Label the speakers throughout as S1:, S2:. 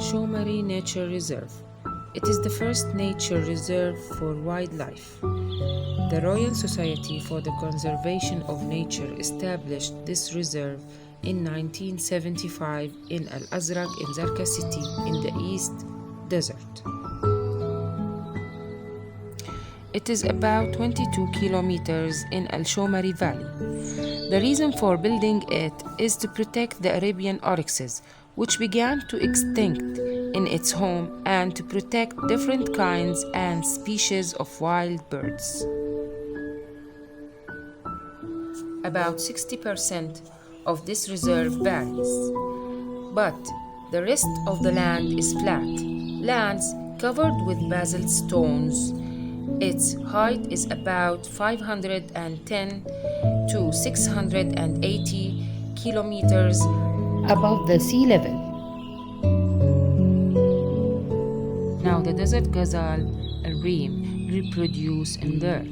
S1: Al-Shomari Nature Reserve. It is the first nature reserve for wildlife. The Royal Society for the Conservation of Nature established this reserve in 1975 in Al-Azraq in Zarqa city in the East Desert. It is about 22 kilometers in Al-Shomari Valley. The reason for building it is to protect the Arabian oryxes, which began to extinct in its home, and to protect different kinds and species of wild birds. About 60% of this reserve varies, but the rest of the land is flat, lands covered with basalt stones. Its height is about 510 to 680 kilometers above the sea level. Now the desert gazelle and reem reproduce in there.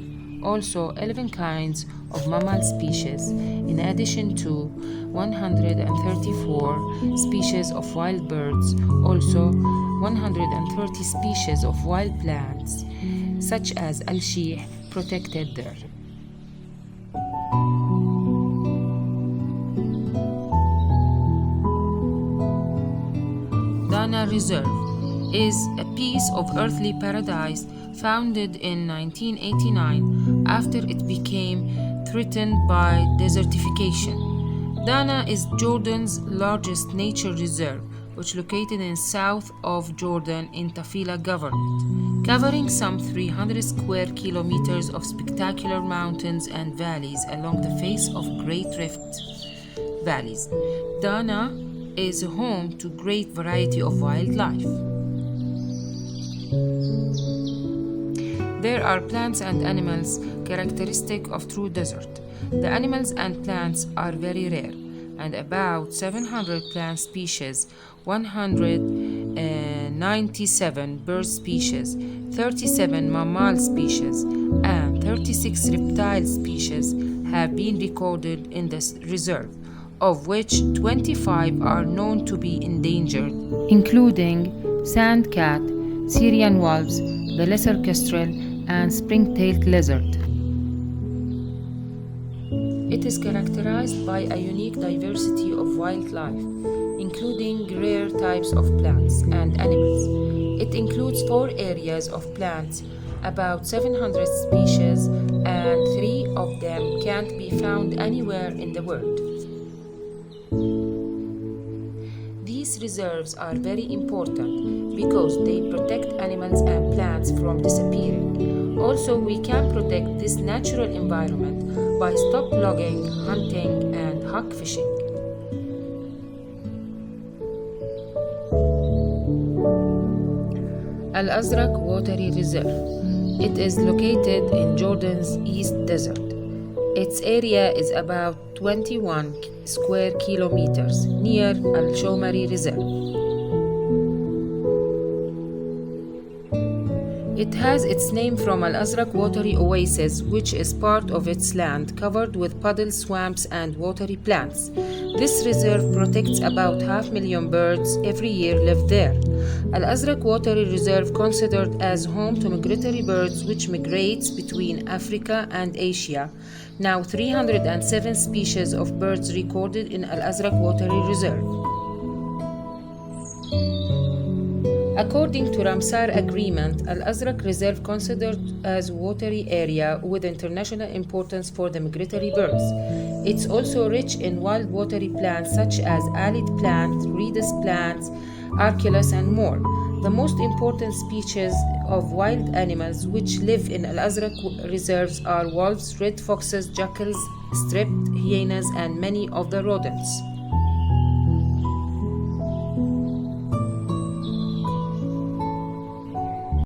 S1: Also 11 kinds of mammal species, in addition to 134 species of wild birds, also 130 species of wild plants, such as al-sheikh, protected there. ضانا Reserve is a piece of earthly paradise founded in 1989 after it became threatened by desertification. ضانا is Jordan's largest nature reserve, which located in south of Jordan in Tafila Governorate, covering some 300 square kilometers of spectacular mountains and valleys along the face of Great Rift valleys. ضانا is home to great variety of wildlife. There are plants and animals characteristic of true desert. The animals and plants are very rare, and about 700 plant species, 197 bird species, 37 mammal species, and 36 reptile species have been recorded in this reserve, of which 25 are known to be endangered, including sand cat, Syrian wolves, the lesser kestrel, and spring-tailed lizard. It is characterized by a unique diversity of wildlife, including rare types of plants and animals. It includes 4 areas of plants, about 700 species, and 3 of them can't be found anywhere in the world. These reserves are very important because they protect animals and plants from disappearing. Also, we can protect this natural environment by stop logging, hunting, and hawk fishing. Al-Azraq Watery Reserve. It is located in Jordan's East Desert. Its area is about 21 square kilometers near Al-Shomari Reserve. It has its name from Al-Azraq Watery Oasis, which is part of its land covered with puddle swamps and watery plants. This reserve protects about 500,000 birds every year live there. Al-Azraq Watery Reserve considered as home to migratory birds which migrates between Africa and Asia. Now 307 species of birds recorded in Al-Azraq Watery Reserve. According to Ramsar Agreement, Al-Azraq Reserve considered as watery area with international importance for the migratory birds. It's also rich in wild watery plants such as alid plant, reedus plants, arculus, and more. The most important species of wild animals which live in Al-Azraq reserves are wolves, red foxes, jackals, striped hyenas, and many of the rodents.